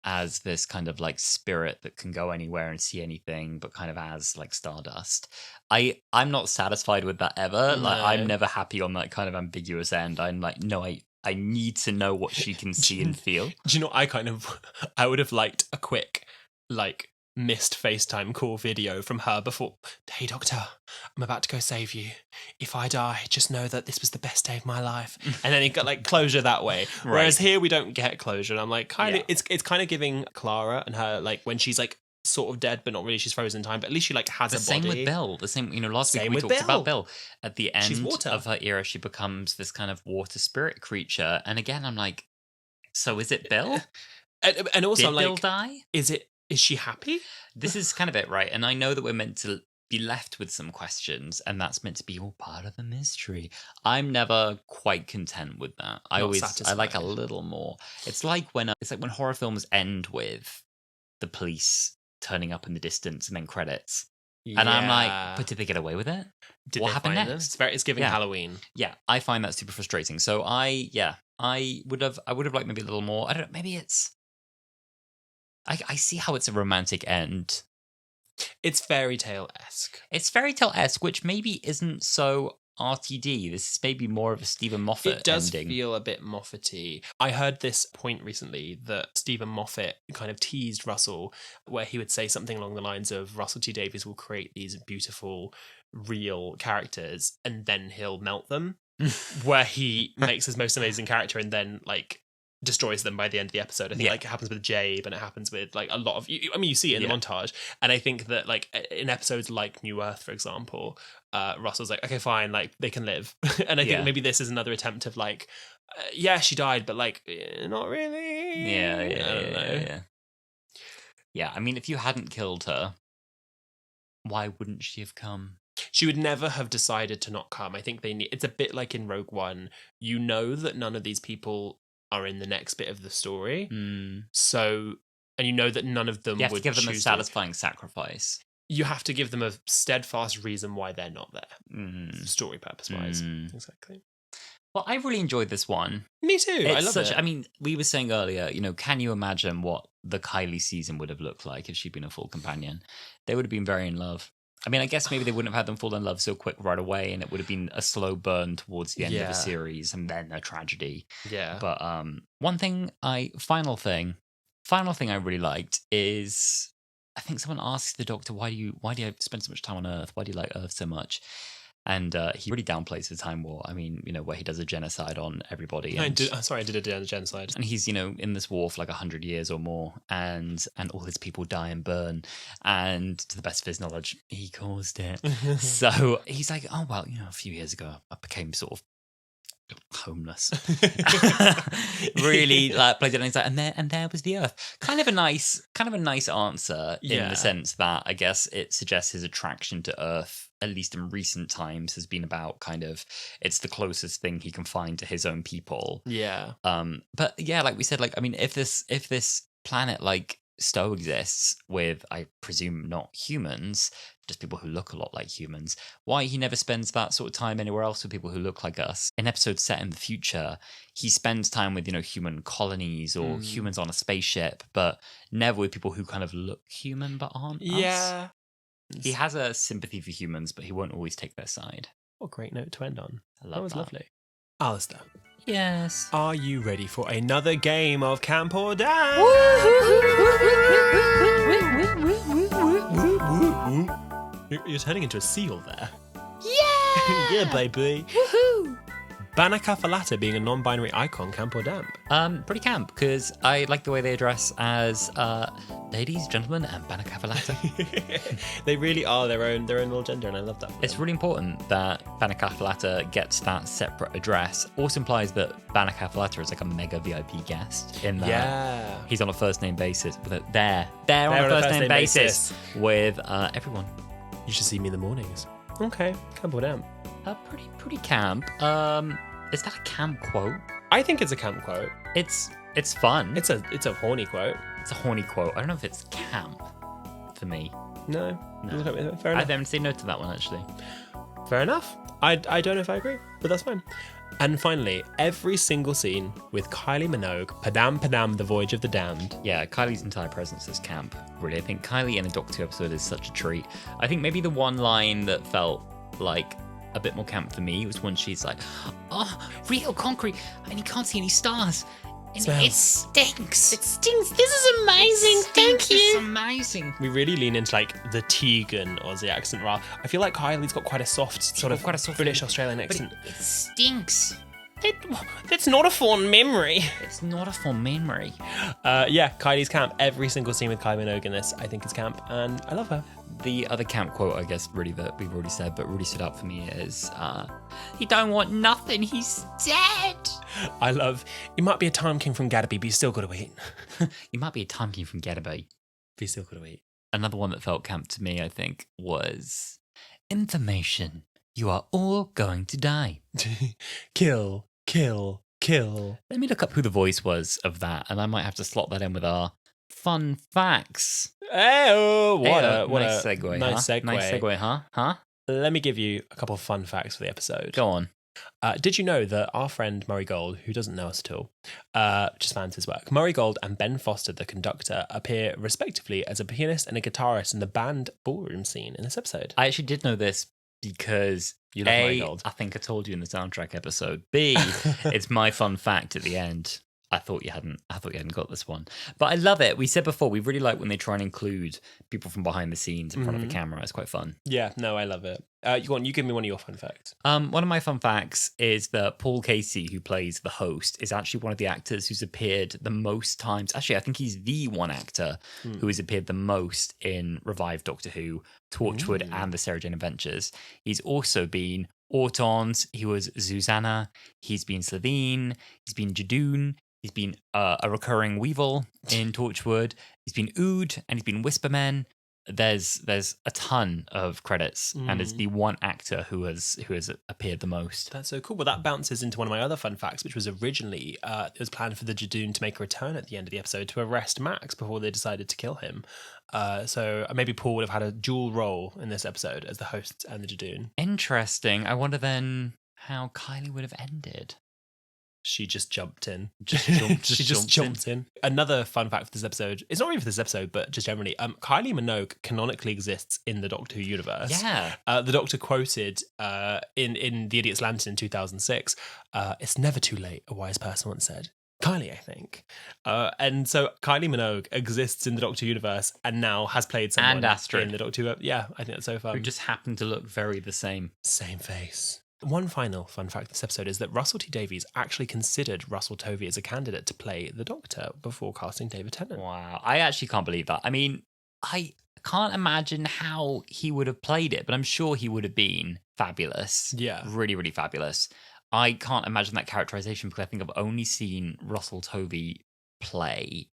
as this kind of like spirit that can go anywhere and see anything, but kind of as like stardust. I'm not satisfied with that ever. No. Like I'm never happy on that kind of ambiguous end. I'm like, no, I need to know what she can see and feel. Do you know, I would have liked a quick, like, missed FaceTime call video from her before. Hey, doctor, I'm about to go save you. If I die, just know that this was the best day of my life. And then he got like closure that way. Right. Whereas here we don't get closure. And I'm like, it's kind of giving Clara and her, like, when she's like sort of dead, but not really, she's frozen in time, but at least she like has a body. Same with Bill. The same, last week we talked about Bill. At the end of her era, she becomes this kind of water spirit creature. And again, I'm like, so is it Bill? And also, did I'm like, Bill die? Is she happy? This is kind of it, right? And I know that we're meant to be left with some questions, and that's meant to be all part of the mystery. I'm never quite content with that. I like a little more. It's like when horror films end with the police turning up in the distance and then credits. And I'm like, but did they get away with it? What happened next? It's giving Halloween. Yeah, I find that super frustrating. So I would have liked maybe a little more. I don't know, maybe it's I see how it's a romantic end. It's fairy tale-esque. It's fairy tale-esque, which maybe isn't so RTD. This is maybe more of a Stephen Moffat It does ending. feel a bit Moffat-y. I heard this point recently that Stephen Moffat kind of teased Russell, where he would say something along the lines of Russell T Davies will create these beautiful, real characters, and then he'll melt them, where he makes his most amazing character and then, like, destroys them by the end of the episode. I think like it happens with Jabe and it happens with like a lot of you see it in the montage, and I think that like in episodes like New Earth, for example, Russell's like, okay, fine, like they can live. And I think maybe this is another attempt of like she died, but like not really. Yeah, I mean, if you hadn't killed her, why wouldn't she have come? She would never have decided to not come. I think it's a bit like in Rogue One. You know that none of these people are in the next bit of the story. So, and you know that none of them would would give them a satisfying sacrifice. You have to give them a steadfast reason why they're not there, story purpose-wise. Exactly. Well, I really enjoyed this one. Me too. I love it. I mean, we were saying earlier, can you imagine what the Kylie season would have looked like if she'd been a full companion? They would have been very in love. I mean, I guess maybe they wouldn't have had them fall in love so quick right away, and it would have been a slow burn towards the end of the series, and then a tragedy. Yeah. But final thing I really liked is, I think someone asked the Doctor, why do you spend so much time on Earth? Why do you like Earth so much? And he really downplays the Time War. I mean, where he does a genocide on everybody. I did a genocide. And he's, in this war for like 100 years or more, and all his people die and burn. And to the best of his knowledge, he caused it. So he's like, oh, well, a few years ago, I became sort of homeless. Really played it on his side, and there was the Earth. Kind of a nice answer in the sense that I guess it suggests his attraction to Earth, at least in recent times, has been about kind of, it's the closest thing he can find to his own people. Yeah. But yeah, like we said, like, I mean, if this planet like Stowe exists with, I presume, not humans, just people who look a lot like humans, why he never spends that sort of time anywhere else with people who look like us? In episodes set in the future, he spends time with, human colonies or humans on a spaceship, but never with people who kind of look human but aren't us. He has a sympathy for humans, but he won't always take their side. What a great note to end on. That was lovely. Alasdair. Yes. Are you ready for another game of Camp or Down? You're turning into a seal there. Yeah! Yeah, baby. Woohoo! Banaka Falata being a non-binary icon, camp or damp? Pretty camp, because I like the way they address as ladies, gentlemen, and Banaka Falata. They really are their own little gender, and I love that. It's really important that Banaka Falata gets that separate address. Also implies that Banaka Falata is like a mega VIP guest in that he's on a first name basis with they're on a first name basis with everyone. You should see me in the mornings. Okay, camp or damp? Pretty camp. Is that a camp quote? I think it's a camp quote. It's fun. It's a horny quote. It's a horny quote. I don't know if it's camp for me. No. Fair enough. I haven't say no to that one, actually. Fair enough. I don't know if I agree, but that's fine. And finally, every single scene with Kylie Minogue, Padamned, the Voyage of the Damned. Yeah, Kylie's entire presence is camp, really. I think Kylie in a Doctor Who episode is such a treat. I think maybe the one line that felt like a bit more camp for me was when she's like, oh, real concrete, and you can't see any stars. And it stinks. It stinks. This is amazing. Thank you. It's amazing. We really lean into like the Tegan Aussie accent rather. I feel like Kylie's got quite a soft British Australian accent. It stinks. That's not a fond memory. It's not a fond memory. Kylie's camp. Every single scene with Kylie Minogue in this, I think, is camp, and I love her. The other camp quote, I guess, really that we've already said, but really stood out for me is, "He don't want nothing. He's dead." I love. You might be a time king from Gadaby, but you still got to eat. You might be a time king from Gadaby, but you still got to eat. Another one that felt camp to me, I think, was Information. You are all going to die. Kill, kill, kill. Let me look up who the voice was of that, and I might have to slot that in with our fun facts. Hey, what a nice segue. Nice huh? segue. Nice segue, huh? Huh? Let me give you a couple of fun facts for the episode. Go on. Did you know that our friend Murray Gold, who doesn't know us at all, just fans his work, Murray Gold and Ben Foster, the conductor, appear respectively as a pianist and a guitarist in the band ballroom scene in this episode? I actually did know this because You love Murray A, Gold. I think I told you in the soundtrack episode. B, it's my fun fact at the end. I thought you hadn't got this one. But I love it. We said before, we really like when they try and include people from behind the scenes in front of the camera. It's quite fun. Yeah, no, I love it. You give me one of your fun facts. One of my fun facts is that Paul Casey, who plays the host, is actually one of the actors who's appeared the most times. Actually, I think he's the one actor who has appeared the most in revived Doctor Who, Torchwood, and the Sarah Jane Adventures. He's also been Autons, he was Susanna, he's been Slitheen, he's been Jadoon, he's been a recurring Weevil in Torchwood, he's been Ood, and he's been Whispermen. There's a ton of credits, and is the one actor who has appeared the most. That's so cool. Well, that bounces into one of my other fun facts, which was originally it was planned for the Jadoon to make a return at the end of the episode to arrest Max before they decided to kill him. So maybe Paul would have had a dual role in this episode as the host and the Jadoon. Interesting. I wonder then how Kylie would have ended. She just jumped in. She just jumped in. Another fun fact for this episode, it's not really for this episode, but just generally, Kylie Minogue canonically exists in the Doctor Who universe. Yeah. The Doctor quoted in The Idiot's Lantern in 2006, "It's never too late," a wise person once said. Kylie, I think. And so Kylie Minogue exists in the Doctor universe and now has played someone And Astrid. in the Doctor Who. Yeah, I think that's so fun. Who just happen to look very the same. Same face. One final fun fact of this episode is that Russell T Davies actually considered Russell Tovey as a candidate to play the Doctor before casting David Tennant. Wow. I actually can't believe that. I mean, I can't imagine how he would have played it, but I'm sure he would have been fabulous. Yeah. Really, really fabulous. I can't imagine that characterization because I think I've only seen Russell Tovey play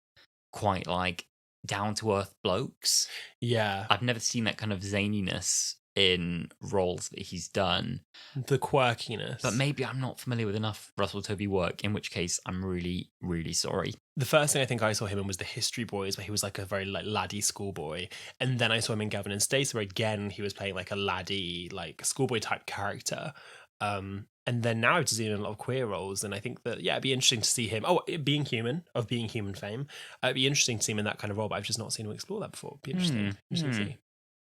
quite like down-to-earth blokes. Yeah. I've never seen that kind of zaniness in roles that he's done. The quirkiness. But maybe I'm not familiar with enough Russell Tovey work, in which case I'm really, really sorry. The first thing I think I saw him in was the History Boys, where he was like a very like laddie schoolboy. And then I saw him in Gavin and Stacey, where again he was playing like a laddie, like schoolboy type character. And then now I've just seen a lot of queer roles, and I think that, yeah, it'd be interesting to see him, Being Human fame. It'd be interesting to see him in that kind of role, but I've just not seen him explore that before. It'd be interesting to see.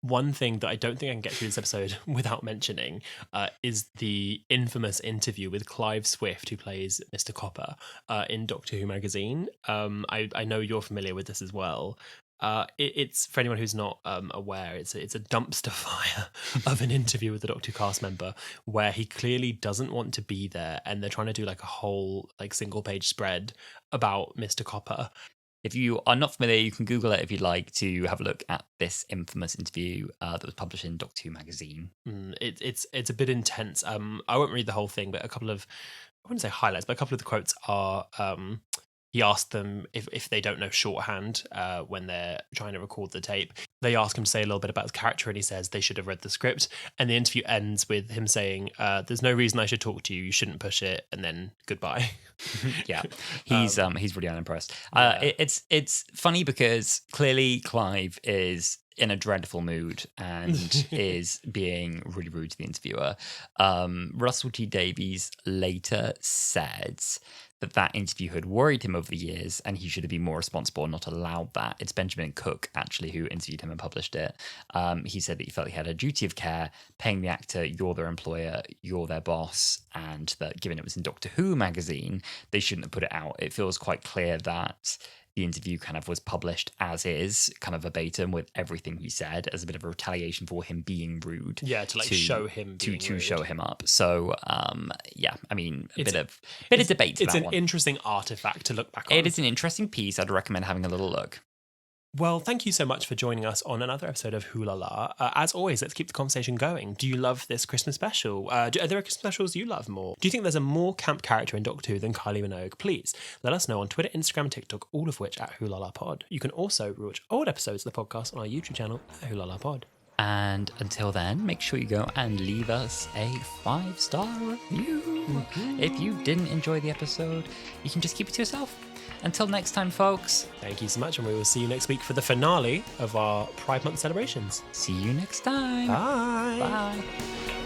One thing that I don't think I can get through this episode without mentioning is the infamous interview with Clive Swift, who plays Mr. Copper in Doctor Who magazine. I know you're familiar with this as well. It's for anyone who's not aware, it's a dumpster fire of an interview with the Doctor Who cast member where he clearly doesn't want to be there, and they're trying to do like a whole like single page spread about Mr. Copper. If you are not familiar, you can Google it if you'd like to have a look at this infamous interview that was published in Doctor Who magazine. It's a bit intense. I won't read the whole thing, but a couple of, I wouldn't say highlights, but a couple of the quotes are, he asked them if they don't know shorthand when they're trying to record the tape. They ask him to say a little bit about his character, and he says they should have read the script. And the interview ends with him saying, "There's no reason I should talk to you. You shouldn't push it." And then goodbye. Yeah, he's really unimpressed. It's funny because clearly Clive is in a dreadful mood and is being really rude to the interviewer. Russell T Davies later said that interview had worried him over the years and he should have been more responsible and not allowed that. It's Benjamin Cook, actually, who interviewed him and published it. He said that he felt he had a duty of care, paying the actor, you're their employer, you're their boss, and that given it was in Doctor Who magazine, they shouldn't have put it out. It feels quite clear that the interview kind of was published as is, kind of verbatim with everything he said as a bit of a retaliation for him being rude. Yeah, to show him being to rude. show him up. So yeah, I mean, a bit of debate. It's an one. interesting artifact to look back on. It is an interesting piece. I'd recommend having a little look. Well, thank you so much for joining us on another episode of Wholala. As always, let's keep the conversation going. Do you love this Christmas special? Are there Christmas specials you love more? Do you think there's a more camp character in Doctor Who than Kylie Minogue? Please let us know on Twitter, Instagram, and TikTok, all of which at Wholala Pod. You can also watch old episodes of the podcast on our YouTube channel at Wholala Pod. And until then, make sure you go and leave us a 5-star review. If you didn't enjoy the episode, you can just keep it to yourself. Until next time, folks. Thank you so much, and we will see you next week for the finale of our Pride Month celebrations. See you next time. Bye. Bye.